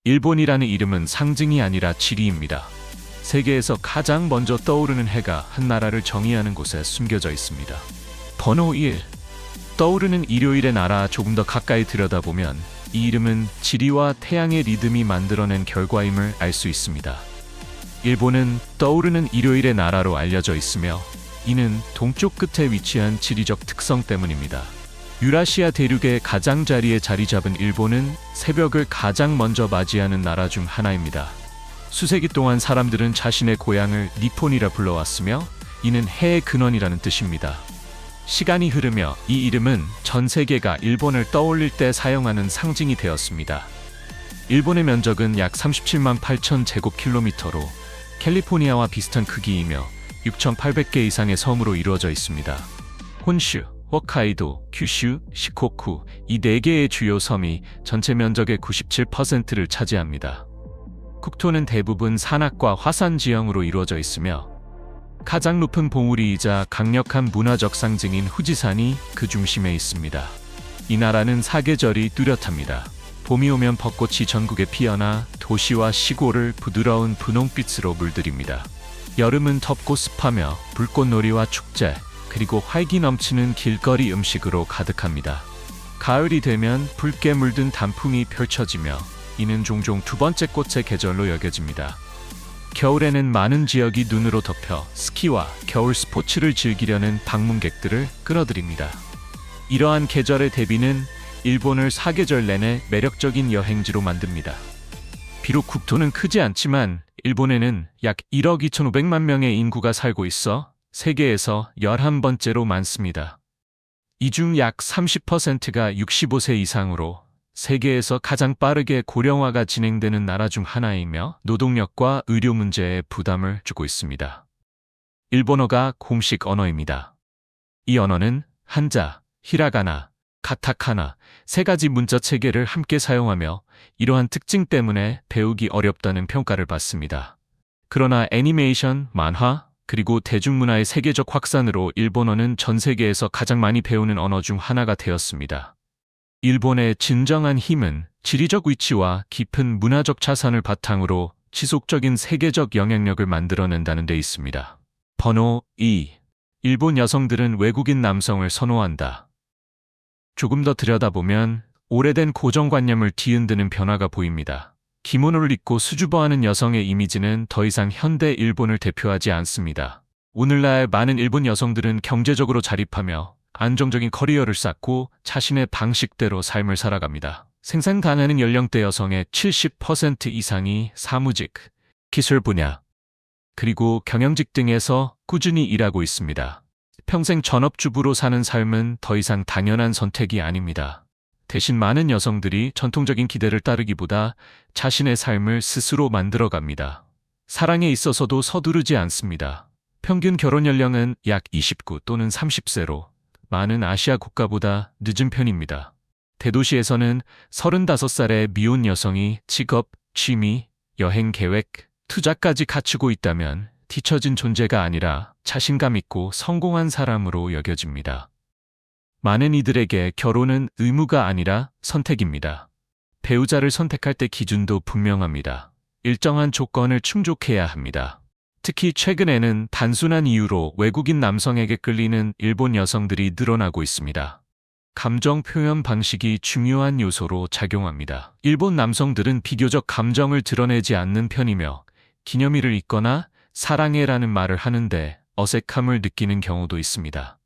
일본이라는 이름은 상징이 아니라 지리입니다. 세계에서 가장 먼저 떠오르는 해가 한 나라를 정의하는 곳에 숨겨져 있습니다. 번호 1. 떠오르는 일요일의 나라. 조금 더 가까이 들여다보면 이 이름은 지리와 태양의 리듬이 만들어낸 결과임을 알 수 있습니다. 일본은 떠오르는 일요일의 나라로 알려져 있으며 이는 동쪽 끝에 위치한 지리적 특성 때문입니다. 유라시아 대륙의 가장자리에 자리 잡은 일본은 새벽을 가장 먼저 맞이하는 나라 중 하나입니다. 수세기 동안 사람들은 자신의 고향을 니폰이라 불러왔으며 이는 해의 근원이라는 뜻입니다. 시간이 흐르며 이 이름은 전 세계가 일본을 떠올릴 때 사용하는 상징이 되었습니다. 일본의 면적은 약 37만 8천 제곱킬로미터로 캘리포니아와 비슷한 크기이며 6,800개 이상의 섬으로 이루어져 있습니다. 혼슈, 홋카이도, 규슈, 시코쿠 이 4개의 주요 섬이 전체 면적의 97%를 차지합니다. 국토는 대부분 산악과 화산 지형으로 이루어져 있으며 가장 높은 봉우리이자 강력한 문화적 상징인 후지산이 그 중심에 있습니다. 이 나라는 사계절이 뚜렷합니다. 봄이 오면 벚꽃이 전국에 피어나 도시와 시골을 부드러운 분홍빛으로 물들입니다. 여름은 덥고 습하며 불꽃놀이와 축제, 그리고 활기 넘치는 길거리 음식으로 가득합니다. 가을이 되면 붉게 물든 단풍이 펼쳐지며 이는 종종 두 번째 꽃의 계절로 여겨집니다. 겨울에는 많은 지역이 눈으로 덮여 스키와 겨울 스포츠를 즐기려는 방문객들을 끌어들입니다. 이러한 계절의 대비는 일본을 사계절 내내 매력적인 여행지로 만듭니다. 비록 국토는 크지 않지만 일본에는 약 1억 2,500만 명의 인구가 살고 있어 세계에서 11번째로 많습니다. 이 중 약 30%가 65세 이상으로 세계에서 가장 빠르게 고령화가 진행되는 나라 중 하나이며 노동력과 의료 문제에 부담을 주고 있습니다. 일본어가 공식 언어입니다. 이 언어는 한자, 히라가나, 가타카나 3가지 문자 체계를 함께 사용하며 이러한 특징 때문에 배우기 어렵다는 평가를 받습니다. 그러나 애니메이션, 만화, 그리고 대중문화의 세계적 확산으로 일본어는 전 세계에서 가장 많이 배우는 언어 중 하나가 되었습니다. 일본의 진정한 힘은 지리적 위치와 깊은 문화적 자산을 바탕으로 지속적인 세계적 영향력을 만들어낸다는 데 있습니다. 번호 2. 일본 여성들은 외국인 남성을 선호한다. 조금 더 들여다보면 오래된 고정관념을 뒤흔드는 변화가 보입니다. 기모노를 입고 수줍어하는 여성의 이미지는 더 이상 현대 일본을 대표하지 않습니다. 오늘날 많은 일본 여성들은 경제적으로 자립하며 안정적인 커리어를 쌓고 자신의 방식대로 삶을 살아갑니다. 생산 가능한 연령대 여성의 70% 이상이 사무직, 기술 분야, 그리고 경영직 등에서 꾸준히 일하고 있습니다. 평생 전업주부로 사는 삶은 더 이상 당연한 선택이 아닙니다. 대신 많은 여성들이 전통적인 기대를 따르기보다 자신의 삶을 스스로 만들어갑니다. 사랑에 있어서도 서두르지 않습니다. 평균 결혼 연령은 약 29 또는 30세로 많은 아시아 국가보다 늦은 편입니다. 대도시에서는 35살의 미혼 여성이 직업, 취미, 여행 계획, 투자까지 갖추고 있다면 뒤처진 존재가 아니라 자신감 있고 성공한 사람으로 여겨집니다. 많은 이들에게 결혼은 의무가 아니라 선택입니다. 배우자를 선택할 때 기준도 분명합니다. 일정한 조건을 충족해야 합니다. 특히 최근에는 단순한 이유로 외국인 남성에게 끌리는 일본 여성들이 늘어나고 있습니다. 감정 표현 방식이 중요한 요소로 작용합니다. 일본 남성들은 비교적 감정을 드러내지 않는 편이며 기념일을 잊거나 사랑해라는 말을 하는데 어색함을 느끼는 경우도 있습니다.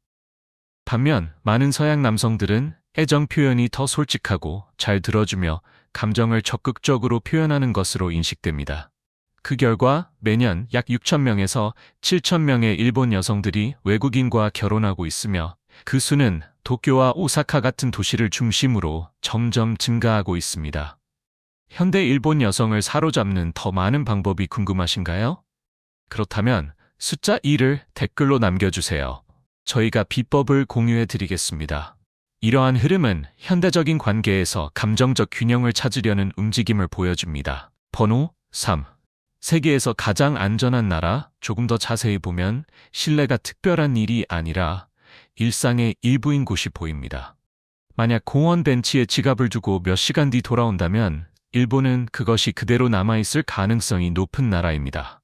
반면 많은 서양 남성들은 애정 표현이 더 솔직하고 잘 들어주며 감정을 적극적으로 표현하는 것으로 인식됩니다. 그 결과 매년 약 6,000명에서 7,000명의 일본 여성들이 외국인과 결혼하고 있으며 그 수는 도쿄와 오사카 같은 도시를 중심으로 점점 증가하고 있습니다. 현대 일본 여성을 사로잡는 더 많은 방법이 궁금하신가요? 그렇다면 숫자 2를 댓글로 남겨주세요. 저희가 비법을 공유해 드리겠습니다. 이러한 흐름은 현대적인 관계에서 감정적 균형을 찾으려는 움직임을 보여줍니다. 번호 3. 세계에서 가장 안전한 나라. 조금 더 자세히 보면 신뢰가 특별한 일이 아니라 일상의 일부인 곳이 보입니다. 만약 공원 벤치에 지갑을 두고 몇 시간 뒤 돌아온다면 일본은 그것이 그대로 남아있을 가능성이 높은 나라입니다.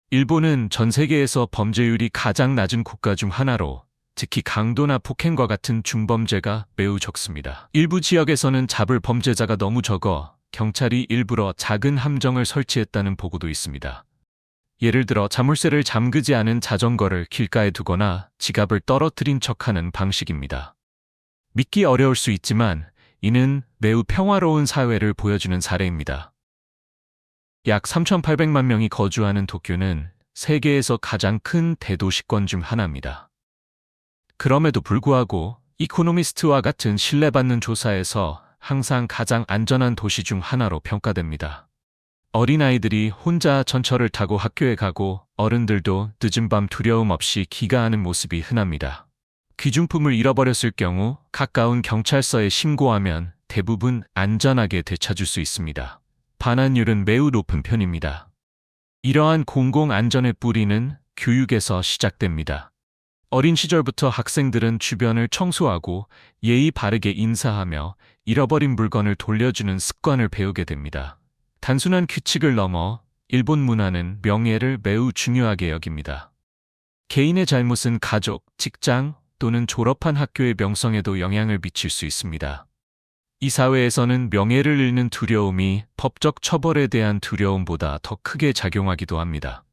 일본은 전 세계에서 범죄율이 가장 낮은 국가 중 하나로 특히 강도나 폭행과 같은 중범죄가 매우 적습니다. 일부 지역에서는 잡을 범죄자가 너무 적어 경찰이 일부러 작은 함정을 설치했다는 보고도 있습니다. 예를 들어 자물쇠를 잠그지 않은 자전거를 길가에 두거나 지갑을 떨어뜨린 척하는 방식입니다. 믿기 어려울 수 있지만 이는 매우 평화로운 사회를 보여주는 사례입니다. 약 3,800만 명이 거주하는 도쿄는 세계에서 가장 큰 대도시권 중 하나입니다. 그럼에도 불구하고 이코노미스트와 같은 신뢰받는 조사에서 항상 가장 안전한 도시 중 하나로 평가됩니다. 어린아이들이 혼자 전철을 타고 학교에 가고 어른들도 늦은 밤 두려움 없이 귀가하는 모습이 흔합니다. 귀중품을 잃어버렸을 경우 가까운 경찰서에 신고하면 대부분 안전하게 되찾을 수 있습니다. 반환율은 매우 높은 편입니다. 이러한 공공안전의 뿌리는 교육에서 시작됩니다. 어린 시절부터 학생들은 주변을 청소하고 예의 바르게 인사하며 잃어버린 물건을 돌려주는 습관을 배우게 됩니다. 단순한 규칙을 넘어 일본 문화는 명예를 매우 중요하게 여깁니다. 개인의 잘못은 가족, 직장 또는 졸업한 학교의 명성에도 영향을 미칠 수 있습니다. 이 사회에서는 명예를 잃는 두려움이 법적 처벌에 대한 두려움보다 더 크게 작용하기도 합니다.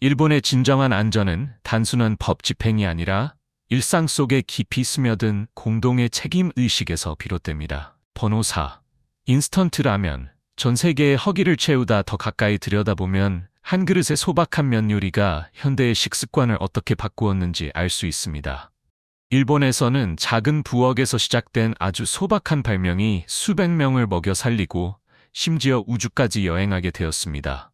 일본의 진정한 안전은 단순한 법 집행이 아니라 일상 속에 깊이 스며든 공동의 책임 의식에서 비롯됩니다. 번호 4. 인스턴트 라면. 전 세계의 허기를 채우다 더 가까이 들여다보면 한 그릇의 소박한 면 요리가 현대의 식습관을 어떻게 바꾸었는지 알 수 있습니다. 일본에서는 작은 부엌에서 시작된 아주 소박한 발명이 수백 명을 먹여 살리고 심지어 우주까지 여행하게 되었습니다.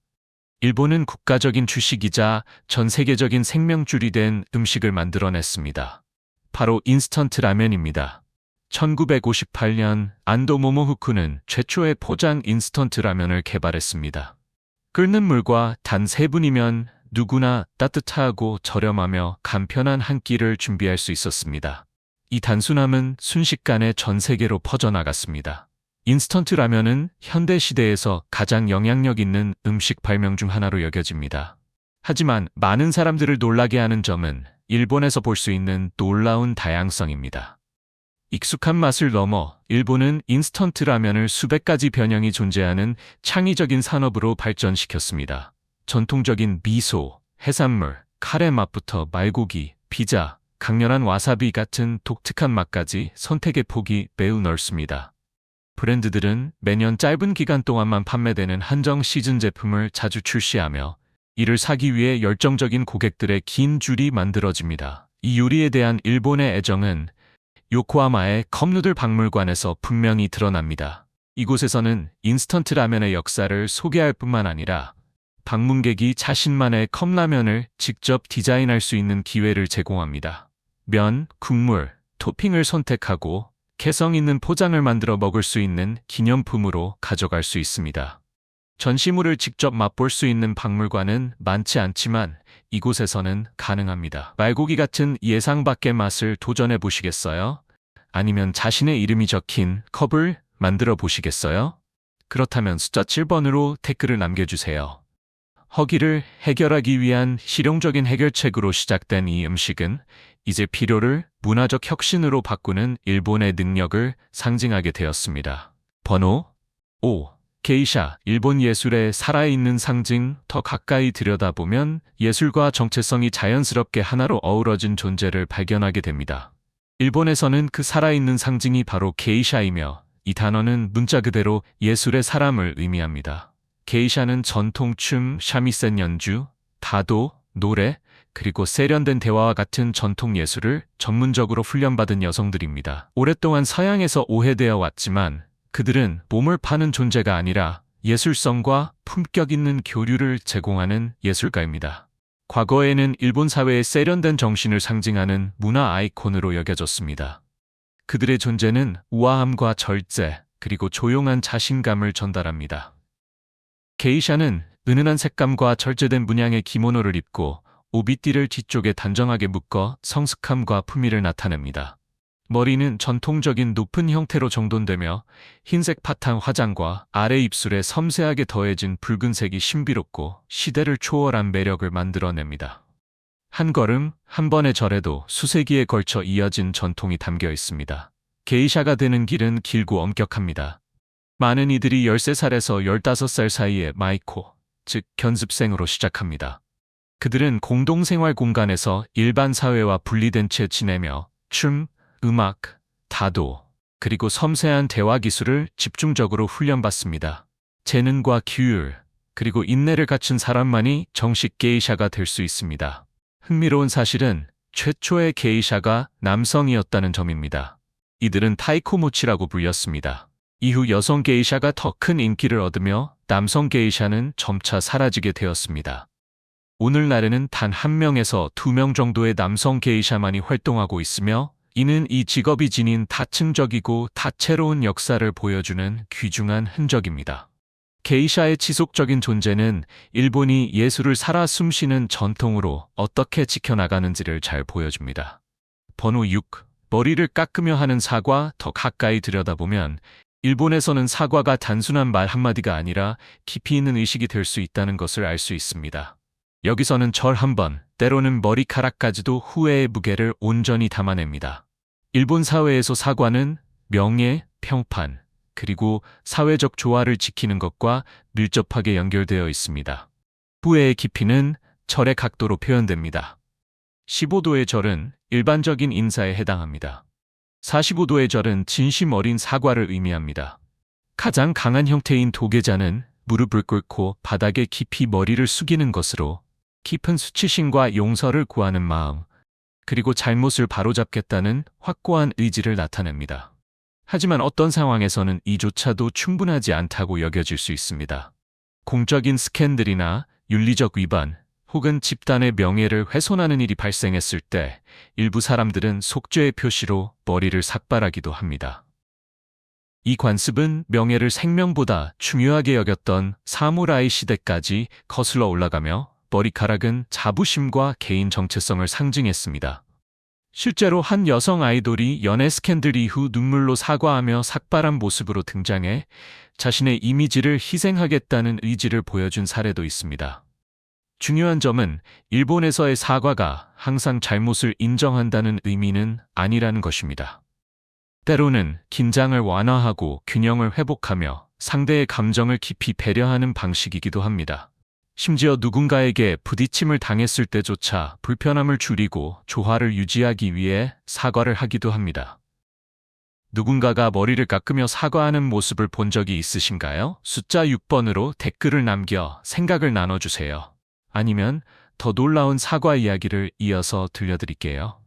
일본은 국가적인 주식이자 전 세계적인 생명줄이 된 음식을 만들어냈습니다. 바로 인스턴트 라면입니다. 1958년 안도 모모후쿠는 최초의 포장 인스턴트 라면을 개발했습니다. 끓는 물과 단 3분이면 누구나 따뜻하고 저렴하며 간편한 한 끼를 준비할 수 있었습니다. 이 단순함은 순식간에 전 세계로 퍼져나갔습니다. 인스턴트 라면은 현대 시대에서 가장 영향력 있는 음식 발명 중 하나로 여겨집니다. 하지만 많은 사람들을 놀라게 하는 점은 일본에서 볼 수 있는 놀라운 다양성입니다. 익숙한 맛을 넘어 일본은 인스턴트 라면을 수백 가지 변형이 존재하는 창의적인 산업으로 발전시켰습니다. 전통적인 미소, 해산물, 카레 맛부터 말고기, 피자, 강렬한 와사비 같은 독특한 맛까지 선택의 폭이 매우 넓습니다. 브랜드들은 매년 짧은 기간 동안만 판매되는 한정 시즌 제품을 자주 출시하며 이를 사기 위해 열정적인 고객들의 긴 줄이 만들어집니다. 이 요리에 대한 일본의 애정은 요코하마의 컵누들 박물관에서 분명히 드러납니다. 이곳에서는 인스턴트 라면의 역사를 소개할 뿐만 아니라 방문객이 자신만의 컵라면을 직접 디자인할 수 있는 기회를 제공합니다. 면, 국물, 토핑을 선택하고 개성 있는 포장을 만들어 먹을 수 있는 기념품으로 가져갈 수 있습니다. 전시물을 직접 맛볼 수 있는 박물관은 많지 않지만 이곳에서는 가능합니다. 말고기 같은 예상 밖의 맛을 도전해 보시겠어요? 아니면 자신의 이름이 적힌 컵을 만들어 보시겠어요? 그렇다면 숫자 7번으로 댓글을 남겨주세요. 허기를 해결하기 위한 실용적인 해결책으로 시작된 이 음식은 이제 필요를 문화적 혁신으로 바꾸는 일본의 능력을 상징하게 되었습니다. 번호 5. 게이샤. 일본 예술의 살아있는 상징. 더 가까이 들여다보면 예술과 정체성이 자연스럽게 하나로 어우러진 존재를 발견하게 됩니다. 일본에서는 그 살아있는 상징이 바로 게이샤이며 이 단어는 문자 그대로 예술의 사람을 의미합니다. 게이샤는 전통 춤, 샤미센 연주, 다도, 노래, 그리고 세련된 대화와 같은 전통 예술을 전문적으로 훈련받은 여성들입니다. 오랫동안 서양에서 오해되어 왔지만 그들은 몸을 파는 존재가 아니라 예술성과 품격 있는 교류를 제공하는 예술가입니다. 과거에는 일본 사회의 세련된 정신을 상징하는 문화 아이콘으로 여겨졌습니다. 그들의 존재는 우아함과 절제, 그리고 조용한 자신감을 전달합니다. 게이샤는 은은한 색감과 절제된 문양의 기모노를 입고 오비띠를 뒤쪽에 단정하게 묶어 성숙함과 품위를 나타냅니다. 머리는 전통적인 높은 형태로 정돈되며 흰색 바탕 화장과 아래 입술에 섬세하게 더해진 붉은색이 신비롭고 시대를 초월한 매력을 만들어냅니다. 한 걸음, 한 번의 절에도 수세기에 걸쳐 이어진 전통이 담겨 있습니다. 게이샤가 되는 길은 길고 엄격합니다. 많은 이들이 13살에서 15살 사이에 마이코, 즉 견습생으로 시작합니다. 그들은 공동생활 공간에서 일반 사회와 분리된 채 지내며 춤, 음악, 다도, 그리고 섬세한 대화 기술을 집중적으로 훈련받습니다. 재능과 규율, 그리고 인내를 갖춘 사람만이 정식 게이샤가 될 수 있습니다. 흥미로운 사실은 최초의 게이샤가 남성이었다는 점입니다. 이들은 타이코모치라고 불렸습니다. 이후 여성 게이샤가 더 큰 인기를 얻으며 남성 게이샤는 점차 사라지게 되었습니다. 오늘날에는 단 1명에서 2명 정도의 남성 게이샤만이 활동하고 있으며 이는 이 직업이 지닌 다층적이고 다채로운 역사를 보여주는 귀중한 흔적입니다. 게이샤의 지속적인 존재는 일본이 예술을 살아 숨쉬는 전통으로 어떻게 지켜나가는지를 잘 보여줍니다. 번호 6. 머리를 깎으며 하는 사과. 더 가까이 들여다보면 일본에서는 사과가 단순한 말 한마디가 아니라 깊이 있는 의식이 될 수 있다는 것을 알 수 있습니다. 여기서는 절 한 번, 때로는 머리카락까지도 후회의 무게를 온전히 담아냅니다. 일본 사회에서 사과는 명예, 평판, 그리고 사회적 조화를 지키는 것과 밀접하게 연결되어 있습니다. 후회의 깊이는 절의 각도로 표현됩니다. 15도의 절은 일반적인 인사에 해당합니다. 45도의 절은 진심 어린 사과를 의미합니다. 가장 강한 형태인 도계자는 무릎을 꿇고 바닥에 깊이 머리를 숙이는 것으로 깊은 수치심과 용서를 구하는 마음, 그리고 잘못을 바로잡겠다는 확고한 의지를 나타냅니다. 하지만 어떤 상황에서는 이조차도 충분하지 않다고 여겨질 수 있습니다. 공적인 스캔들이나 윤리적 위반, 혹은 집단의 명예를 훼손하는 일이 발생했을 때 일부 사람들은 속죄의 표시로 머리를 삭발하기도 합니다. 이 관습은 명예를 생명보다 중요하게 여겼던 사무라이 시대까지 거슬러 올라가며 머리카락은 자부심과 개인 정체성을 상징했습니다. 실제로 한 여성 아이돌이 연애 스캔들 이후 눈물로 사과하며 삭발한 모습으로 등장해 자신의 이미지를 희생하겠다는 의지를 보여준 사례도 있습니다. 중요한 점은 일본에서의 사과가 항상 잘못을 인정한다는 의미는 아니라는 것입니다. 때로는 긴장을 완화하고 균형을 회복하며 상대의 감정을 깊이 배려하는 방식이기도 합니다. 심지어 누군가에게 부딪힘을 당했을 때조차 불편함을 줄이고 조화를 유지하기 위해 사과를 하기도 합니다. 누군가가 머리를 깎으며 사과하는 모습을 본 적이 있으신가요? 숫자 6번으로 댓글을 남겨 생각을 나눠주세요. 아니면 더 놀라운 사과 이야기를 이어서 들려드릴게요.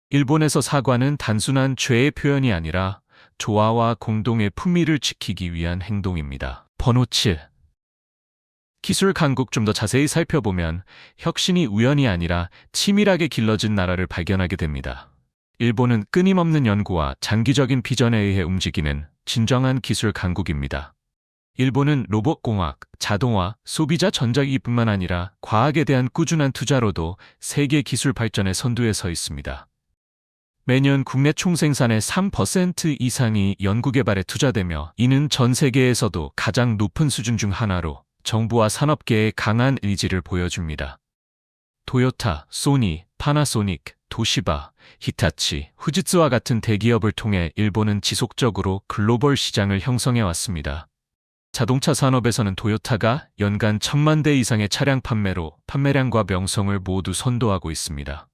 일본에서 사과는 단순한 죄의 표현이 아니라 조화와 공동의 품위를 지키기 위한 행동입니다. 번호 7. 기술 강국. 좀 더 자세히 살펴보면 혁신이 우연이 아니라 치밀하게 길러진 나라를 발견하게 됩니다. 일본은 끊임없는 연구와 장기적인 비전에 의해 움직이는 진정한 기술 강국입니다. 일본은 로봇공학, 자동화, 소비자 전자기기뿐만 아니라 과학에 대한 꾸준한 투자로도 세계 기술 발전의 선두에 서 있습니다. 매년 국내 총생산의 3% 이상이 연구개발에 투자되며 이는 전 세계에서도 가장 높은 수준 중 하나로 정부와 산업계의 강한 의지를 보여줍니다. 토요타, 소니, 파나소닉, 도시바, 히타치, 후지츠와 같은 대기업을 통해 일본은 지속적으로 글로벌 시장을 형성해 왔습니다. 자동차 산업에서는 토요타가 연간 1,000만 대 이상의 차량 판매로 판매량과 명성을 모두 선도하고 있습니다.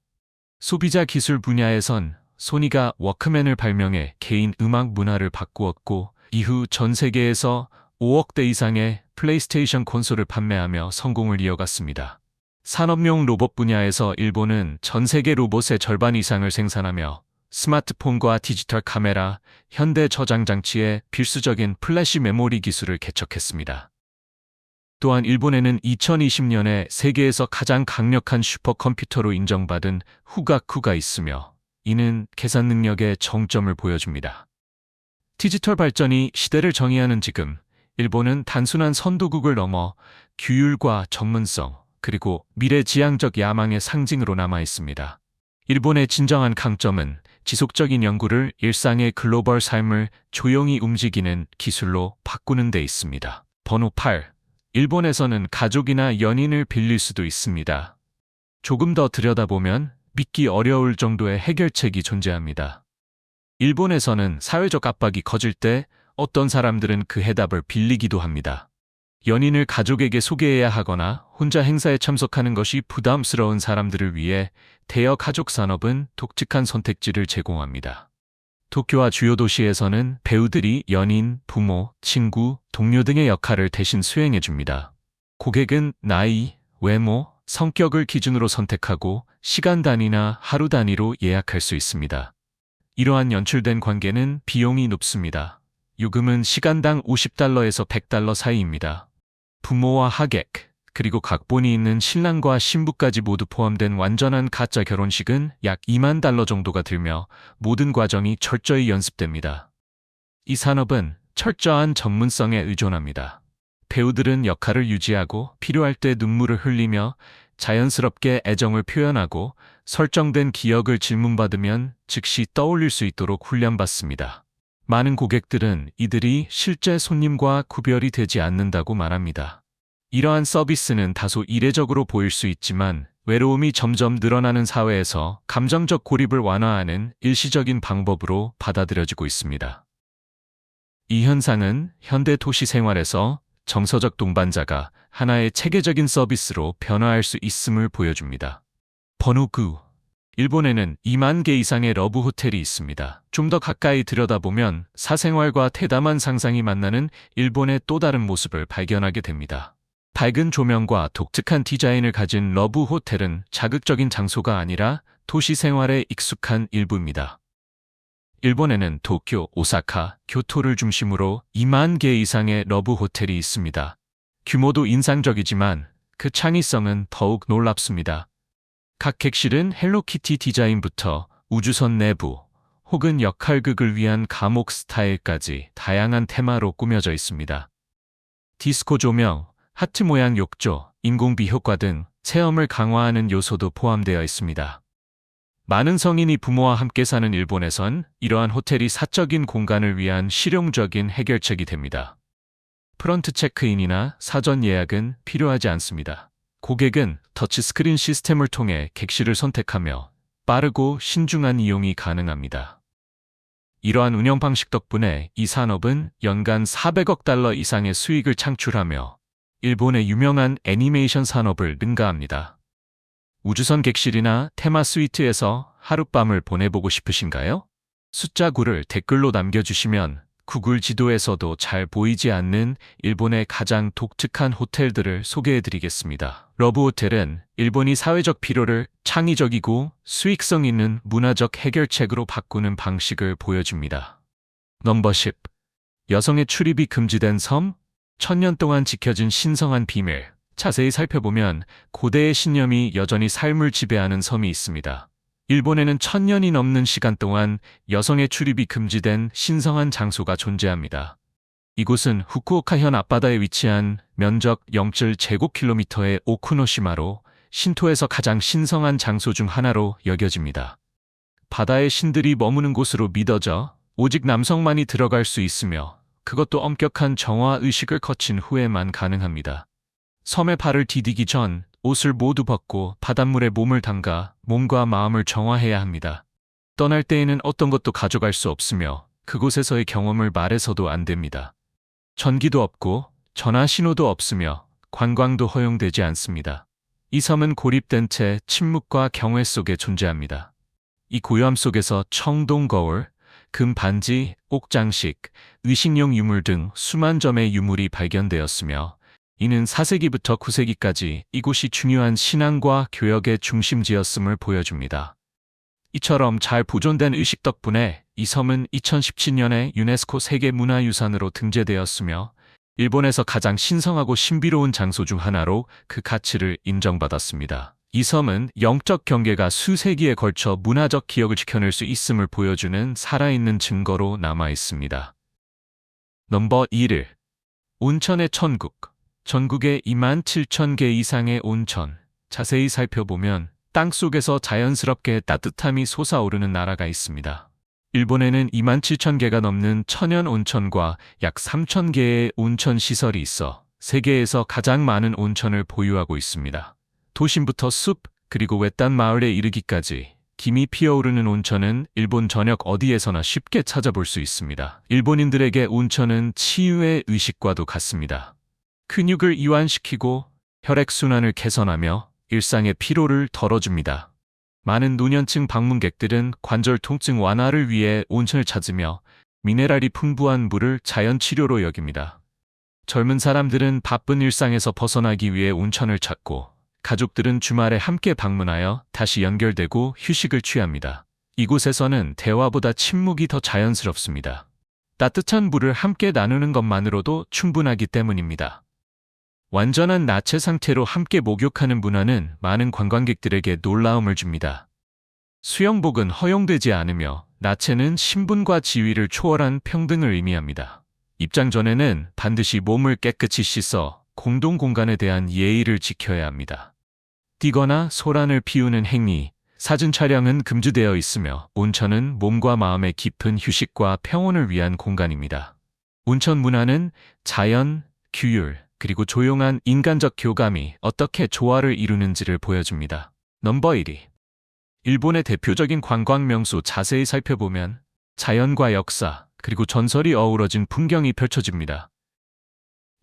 소비자 기술 분야에선 소니가 워크맨을 발명해 개인 음악 문화를 바꾸었고 이후 전 세계에서 5억 대 이상의 플레이스테이션 콘솔을 판매하며 성공을 이어갔습니다. 산업용 로봇 분야에서 일본은 전 세계 로봇의 절반 이상을 생산하며 스마트폰과 디지털 카메라, 현대 저장 장치에 필수적인 플래시 메모리 기술을 개척했습니다. 또한 일본에는 2020년에 세계에서 가장 강력한 슈퍼컴퓨터로 인정받은 후가쿠가 있으며 이는 계산 능력의 정점을 보여줍니다. 디지털 발전이 시대를 정의하는 지금 일본은 단순한 선도국을 넘어 규율과 전문성, 그리고 미래지향적 야망의 상징으로 남아 있습니다. 일본의 진정한 강점은 지속적인 연구를 일상의 글로벌 삶을 조용히 움직이는 기술로 바꾸는 데 있습니다. 번호 8. 일본에서는 가족이나 연인을 빌릴 수도 있습니다. 조금 더 들여다보면 믿기 어려울 정도의 해결책이 존재합니다. 일본에서는 사회적 압박이 커질 때 어떤 사람들은 그 해답을 빌리기도 합니다. 연인을 가족에게 소개해야 하거나 혼자 행사에 참석하는 것이 부담스러운 사람들을 위해 대여 가족 산업은 독특한 선택지를 제공합니다. 도쿄와 주요 도시에서는 배우들이 연인, 부모, 친구, 동료 등의 역할을 대신 수행해줍니다. 고객은 나이, 외모, 성격을 기준으로 선택하고 시간 단위나 하루 단위로 예약할 수 있습니다. 이러한 연출된 관계는 비용이 높습니다. 요금은 시간당 $50에서 $100 사이입니다. 부모와 하객, 그리고 각본이 있는 신랑과 신부까지 모두 포함된 완전한 가짜 결혼식은 약 $2만 정도가 들며 모든 과정이 철저히 연습됩니다. 이 산업은 철저한 전문성에 의존합니다. 배우들은 역할을 유지하고 필요할 때 눈물을 흘리며 자연스럽게 애정을 표현하고 설정된 기억을 질문받으면 즉시 떠올릴 수 있도록 훈련받습니다. 많은 고객들은 이들이 실제 손님과 구별이 되지 않는다고 말합니다. 이러한 서비스는 다소 이례적으로 보일 수 있지만 외로움이 점점 늘어나는 사회에서 감정적 고립을 완화하는 일시적인 방법으로 받아들여지고 있습니다. 이 현상은 현대 도시 생활에서 정서적 동반자가 하나의 체계적인 서비스로 변화할 수 있음을 보여줍니다. 번호 9. 일본에는 2만 개 이상의 러브 호텔이 있습니다. 좀 더 가까이 들여다보면 사생활과 대담한 상상이 만나는 일본의 또 다른 모습을 발견하게 됩니다. 밝은 조명과 독특한 디자인을 가진 러브 호텔은 자극적인 장소가 아니라 도시 생활에 익숙한 일부입니다. 일본에는 도쿄, 오사카, 교토를 중심으로 2만 개 이상의 러브 호텔이 있습니다. 규모도 인상적이지만 그 창의성은 더욱 놀랍습니다. 각 객실은 헬로키티 디자인부터 우주선 내부 혹은 역할극을 위한 감옥 스타일까지 다양한 테마로 꾸며져 있습니다. 디스코 조명, 하트 모양 욕조, 인공비 효과 등 체험을 강화하는 요소도 포함되어 있습니다. 많은 성인이 부모와 함께 사는 일본에선 이러한 호텔이 사적인 공간을 위한 실용적인 해결책이 됩니다. 프런트 체크인이나 사전 예약은 필요하지 않습니다. 고객은 터치스크린 시스템을 통해 객실을 선택하며 빠르고 신중한 이용이 가능합니다. 이러한 운영 방식 덕분에 이 산업은 연간 $400억 이상의 수익을 창출하며 일본의 유명한 애니메이션 산업을 능가합니다. 우주선 객실이나 테마 스위트에서 하룻밤을 보내보고 싶으신가요? 숫자 9를 댓글로 남겨주시면 구글 지도에서도 잘 보이지 않는 일본의 가장 독특한 호텔들을 소개해드리겠습니다. 러브 호텔은 일본이 사회적 필요를 창의적이고 수익성 있는 문화적 해결책으로 바꾸는 방식을 보여줍니다. 넘버 10. 여성의 출입이 금지된 섬? 1000년 동안 지켜진 신성한 비밀. 자세히 살펴보면 고대의 신념이 여전히 삶을 지배하는 섬이 있습니다. 일본에는 1000년이 넘는 시간 동안 여성의 출입이 금지된 신성한 장소가 존재합니다. 이곳은 후쿠오카현 앞바다에 위치한 면적 0.7제곱킬로미터의 오쿠노시마로 신토에서 가장 신성한 장소 중 하나로 여겨집니다. 바다의 신들이 머무는 곳으로 믿어져 오직 남성만이 들어갈 수 있으며 그것도 엄격한 정화 의식을 거친 후에만 가능합니다. 섬에 발을 디디기 전 옷을 모두 벗고 바닷물에 몸을 담가 몸과 마음을 정화해야 합니다. 떠날 때에는 어떤 것도 가져갈 수 없으며 그곳에서의 경험을 말해서도 안 됩니다. 전기도 없고 전화 신호도 없으며 관광도 허용되지 않습니다. 이 섬은 고립된 채 침묵과 경외 속에 존재합니다. 이 고요함 속에서 청동 거울, 금 반지, 옥장식, 의식용 유물 등 수만 점의 유물이 발견되었으며 이는 4세기부터 9세기까지 이곳이 중요한 신앙과 교역의 중심지였음을 보여줍니다. 이처럼 잘 보존된 의식 덕분에 이 섬은 2017년에 유네스코 세계문화유산으로 등재되었으며 일본에서 가장 신성하고 신비로운 장소 중 하나로 그 가치를 인정받았습니다. 이 섬은 영적 경계가 수세기에 걸쳐 문화적 기억을 지켜낼 수 있음을 보여주는 살아있는 증거로 남아 있습니다. 넘버 1. 온천의 천국. 전국에 27,000개 이상의 온천. 자세히 살펴보면 땅속에서 자연스럽게 따뜻함이 솟아오르는 나라가 있습니다. 일본에는 27,000개가 넘는 천연 온천과 약 3,000개의 온천 시설이 있어 세계에서 가장 많은 온천을 보유하고 있습니다. 도심부터 숲, 그리고 외딴 마을에 이르기까지 김이 피어오르는 온천은 일본 전역 어디에서나 쉽게 찾아볼 수 있습니다. 일본인들에게 온천은 치유의 의식과도 같습니다. 근육을 이완시키고 혈액순환을 개선하며 일상의 피로를 덜어줍니다. 많은 노년층 방문객들은 관절 통증 완화를 위해 온천을 찾으며 미네랄이 풍부한 물을 자연치료로 여깁니다. 젊은 사람들은 바쁜 일상에서 벗어나기 위해 온천을 찾고, 가족들은 주말에 함께 방문하여 다시 연결되고 휴식을 취합니다. 이곳에서는 대화보다 침묵이 더 자연스럽습니다. 따뜻한 물을 함께 나누는 것만으로도 충분하기 때문입니다. 완전한 나체 상태로 함께 목욕하는 문화는 많은 관광객들에게 놀라움을 줍니다. 수영복은 허용되지 않으며 나체는 신분과 지위를 초월한 평등을 의미합니다. 입장 전에는 반드시 몸을 깨끗이 씻어 공동 공간에 대한 예의를 지켜야 합니다. 뛰거나 소란을 피우는 행위, 사진 촬영은 금지되어 있으며 온천은 몸과 마음의 깊은 휴식과 평온을 위한 공간입니다. 온천 문화는 자연, 규율, 그리고 조용한 인간적 교감이 어떻게 조화를 이루는지를 보여줍니다. 넘버 1위. 일본의 대표적인 관광 명소 자세히 살펴보면 자연과 역사, 그리고 전설이 어우러진 풍경이 펼쳐집니다.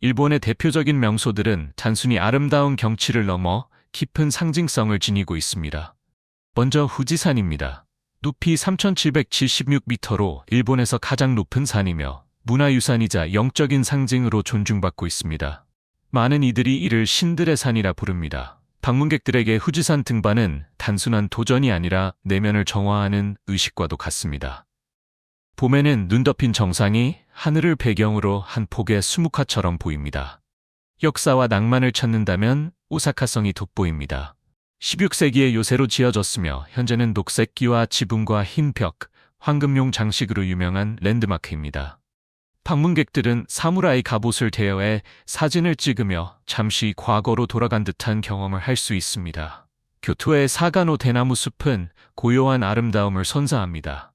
일본의 대표적인 명소들은 단순히 아름다운 경치를 넘어 깊은 상징성을 지니고 있습니다. 먼저 후지산입니다. 높이 3,776m로 일본에서 가장 높은 산이며 문화유산이자 영적인 상징으로 존중받고 있습니다. 많은 이들이 이를 신들의 산이라 부릅니다. 방문객들에게 후지산 등반은 단순한 도전이 아니라 내면을 정화하는 의식과도 같습니다. 봄에는 눈 덮인 정상이 하늘을 배경으로 한 폭의 수묵화처럼 보입니다. 역사와 낭만을 찾는다면 오사카성이 돋보입니다. 16세기에 요새로 지어졌으며 현재는 녹색기와 지붕과 흰 벽, 황금용 장식으로 유명한 랜드마크입니다. 방문객들은 사무라이 갑옷을 대여해 사진을 찍으며 잠시 과거로 돌아간 듯한 경험을 할 수 있습니다. 교토의 사가노 대나무 숲은 고요한 아름다움을 선사합니다.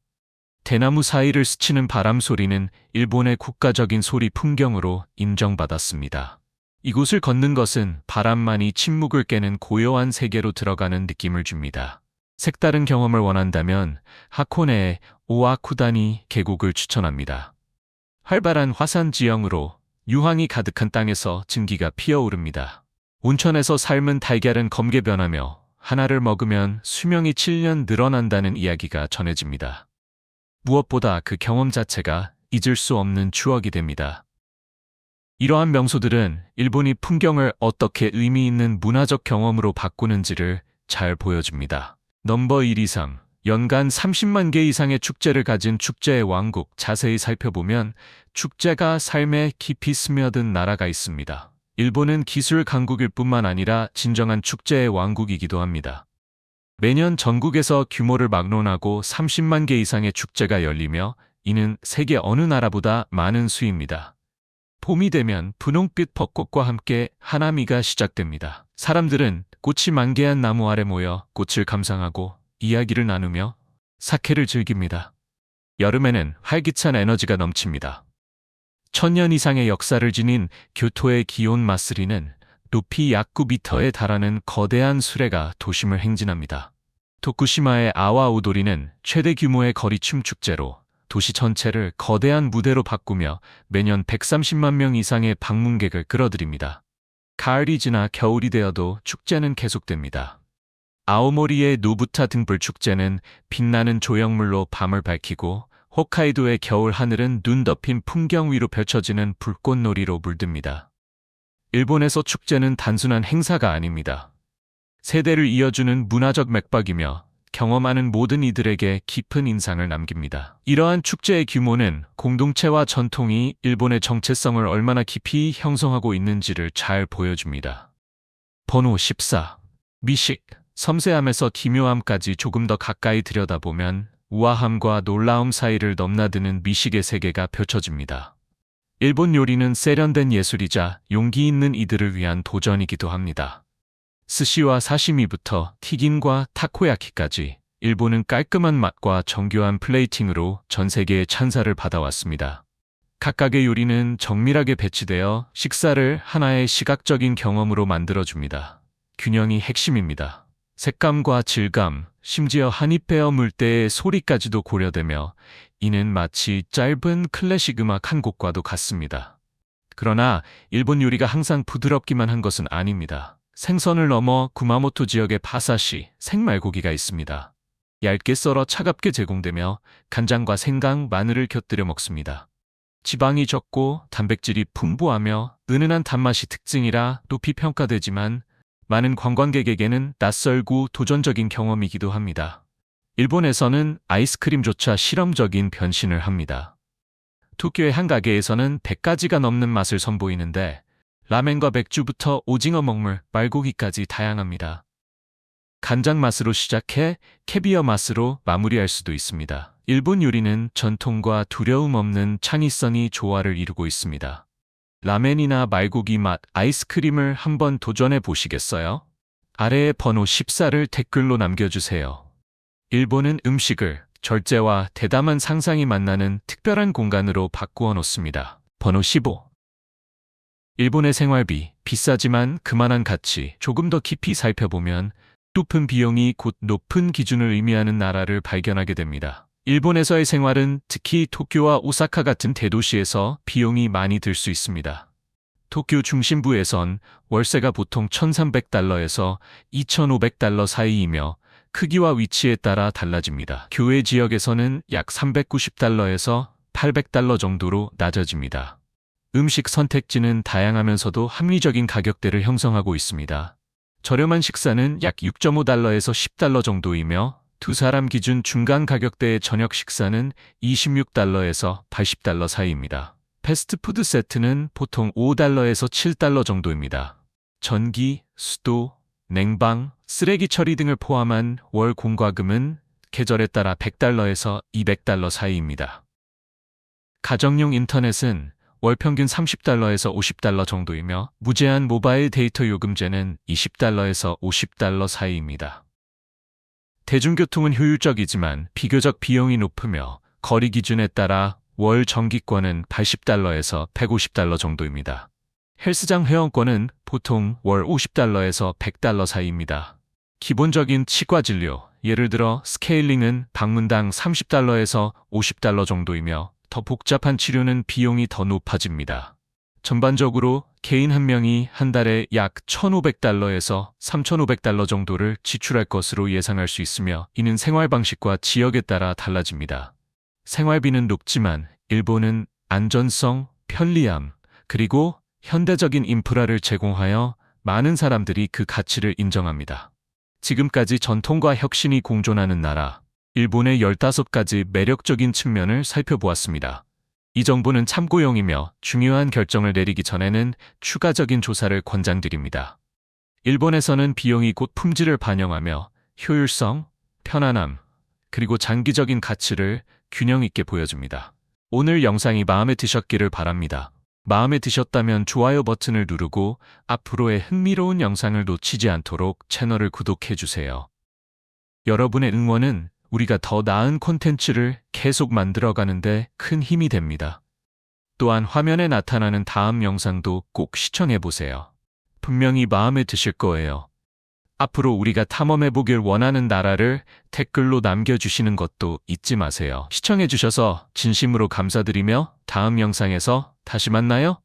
대나무 사이를 스치는 바람 소리는 일본의 국가적인 소리 풍경으로 인정받았습니다. 이곳을 걷는 것은 바람만이 침묵을 깨는 고요한 세계로 들어가는 느낌을 줍니다. 색다른 경험을 원한다면 하코네의 오아쿠다니 계곡을 추천합니다. 활발한 화산 지형으로 유황이 가득한 땅에서 증기가 피어오릅니다. 온천에서 삶은 달걀은 검게 변하며 하나를 먹으면 수명이 7년 늘어난다는 이야기가 전해집니다. 무엇보다 그 경험 자체가 잊을 수 없는 추억이 됩니다. 이러한 명소들은 일본이 풍경을 어떻게 의미 있는 문화적 경험으로 바꾸는지를 잘 보여줍니다. 넘버 1 이상, 연간 30만 개 이상의 축제를 가진 축제의 왕국. 자세히 살펴보면 축제가 삶에 깊이 스며든 나라가 있습니다. 일본은 기술 강국일 뿐만 아니라 진정한 축제의 왕국이기도 합니다. 매년 전국에서 규모를 막론하고 30만 개 이상의 축제가 열리며 이는 세계 어느 나라보다 많은 수입니다. 봄이 되면 분홍빛 벚꽃과 함께 하나미가 시작됩니다. 사람들은 꽃이 만개한 나무 아래 모여 꽃을 감상하고 이야기를 나누며 사케를 즐깁니다. 여름에는 활기찬 에너지가 넘칩니다. 1000년 이상의 역사를 지닌 교토의 기온 마쓰리는 높이 약 9m에 달하는 거대한 수레가 도심을 행진합니다. 도쿠시마의 아와오도리는 최대 규모의 거리춤 축제로 도시 전체를 거대한 무대로 바꾸며 매년 130만 명 이상의 방문객을 끌어들입니다. 가을이 지나 겨울이 되어도 축제는 계속됩니다. 아오모리의 노부타 등불 축제는 빛나는 조형물로 밤을 밝히고 홋카이도의 겨울 하늘은 눈 덮인 풍경 위로 펼쳐지는 불꽃놀이로 물듭니다. 일본에서 축제는 단순한 행사가 아닙니다. 세대를 이어주는 문화적 맥박이며 경험하는 모든 이들에게 깊은 인상을 남깁니다. 이러한 축제의 규모는 공동체와 전통이 일본의 정체성을 얼마나 깊이 형성하고 있는지를 잘 보여줍니다. 번호 14. 미식. 섬세함에서 기묘함까지 조금 더 가까이 들여다보면 우아함과 놀라움 사이를 넘나드는 미식의 세계가 펼쳐집니다. 일본 요리는 세련된 예술이자 용기 있는 이들을 위한 도전이기도 합니다. 스시와 사시미부터 튀김과 타코야키까지 일본은 깔끔한 맛과 정교한 플레이팅으로 전 세계의 찬사를 받아왔습니다. 각각의 요리는 정밀하게 배치되어 식사를 하나의 시각적인 경험으로 만들어줍니다. 균형이 핵심입니다. 색감과 질감, 심지어 한 입 베어 물 때의 소리까지도 고려되며 이는 마치 짧은 클래식 음악 한 곡과도 같습니다. 그러나 일본 요리가 항상 부드럽기만 한 것은 아닙니다. 생선을 넘어 구마모토 지역의 바사시, 생말고기가 있습니다. 얇게 썰어 차갑게 제공되며 간장과 생강, 마늘을 곁들여 먹습니다. 지방이 적고 단백질이 풍부하며 은은한 단맛이 특징이라 높이 평가되지만 많은 관광객에게는 낯설고 도전적인 경험이기도 합니다. 일본에서는 아이스크림조차 실험적인 변신을 합니다. 도쿄의 한 가게에서는 100가지가 넘는 맛을 선보이는데 라멘과 맥주부터 오징어 먹물, 말고기까지 다양합니다. 간장 맛으로 시작해 캐비어 맛으로 마무리할 수도 있습니다. 일본 요리는 전통과 두려움 없는 창의성이 조화를 이루고 있습니다. 라멘이나 말고기 맛, 아이스크림을 한번 도전해 보시겠어요? 아래의 번호 14를 댓글로 남겨주세요. 일본은 음식을 절제와 대담한 상상이 만나는 특별한 공간으로 바꾸어 놓습니다. 번호 15. 일본의 생활비, 비싸지만 그만한 가치, 조금 더 깊이 살펴보면 높은 비용이 곧 높은 기준을 의미하는 나라를 발견하게 됩니다. 일본에서의 생활은 특히 도쿄와 오사카 같은 대도시에서 비용이 많이 들 수 있습니다. 도쿄 중심부에선 월세가 보통 1,300달러에서 2,500달러 사이이며 크기와 위치에 따라 달라집니다. 교외 지역에서는 약 390달러에서 800달러 정도로 낮아집니다. 음식 선택지는 다양하면서도 합리적인 가격대를 형성하고 있습니다. 저렴한 식사는 약 6.5달러에서 10달러 정도이며 두 사람 기준 중간 가격대의 저녁 식사는 26달러에서 80달러 사이입니다. 패스트푸드 세트는 보통 5달러에서 7달러 정도입니다. 전기, 수도, 냉방, 쓰레기 처리 등을 포함한 월 공과금은 계절에 따라 100달러에서 200달러 사이입니다. 가정용 인터넷은 월 평균 30달러에서 50달러 정도이며 무제한 모바일 데이터 요금제는 20달러에서 50달러 사이입니다. 대중교통은 효율적이지만 비교적 비용이 높으며 거리 기준에 따라 월 정기권은 80달러에서 150달러 정도입니다. 헬스장 회원권은 보통 월 50달러에서 100달러 사이입니다. 기본적인 치과 진료, 예를 들어 스케일링은 방문당 30달러에서 50달러 정도이며 더 복잡한 치료는 비용이 더 높아집니다. 전반적으로 개인 한 명이 한 달에 약 1,500달러에서 3,500달러 정도를 지출할 것으로 예상할 수 있으며 이는 생활 방식과 지역에 따라 달라집니다. 생활비는 높지만 일본은 안전성, 편리함, 그리고 현대적인 인프라를 제공하여 많은 사람들이 그 가치를 인정합니다. 지금까지 전통과 혁신이 공존하는 나라, 일본의 15가지 매력적인 측면을 살펴보았습니다. 이 정보는 참고용이며 중요한 결정을 내리기 전에는 추가적인 조사를 권장드립니다. 일본에서는 비용이 곧 품질을 반영하며 효율성, 편안함, 그리고 장기적인 가치를 균형 있게 보여줍니다. 오늘 영상이 마음에 드셨기를 바랍니다. 마음에 드셨다면 좋아요 버튼을 누르고 앞으로의 흥미로운 영상을 놓치지 않도록 채널을 구독해주세요. 여러분의 응원은 우리가 더 나은 콘텐츠를 계속 만들어가는데 큰 힘이 됩니다. 또한 화면에 나타나는 다음 영상도 꼭 시청해보세요. 분명히 마음에 드실 거예요. 앞으로 우리가 탐험해보길 원하는 나라를 댓글로 남겨주시는 것도 잊지 마세요. 시청해주셔서 진심으로 감사드리며 다음 영상에서 다시 만나요.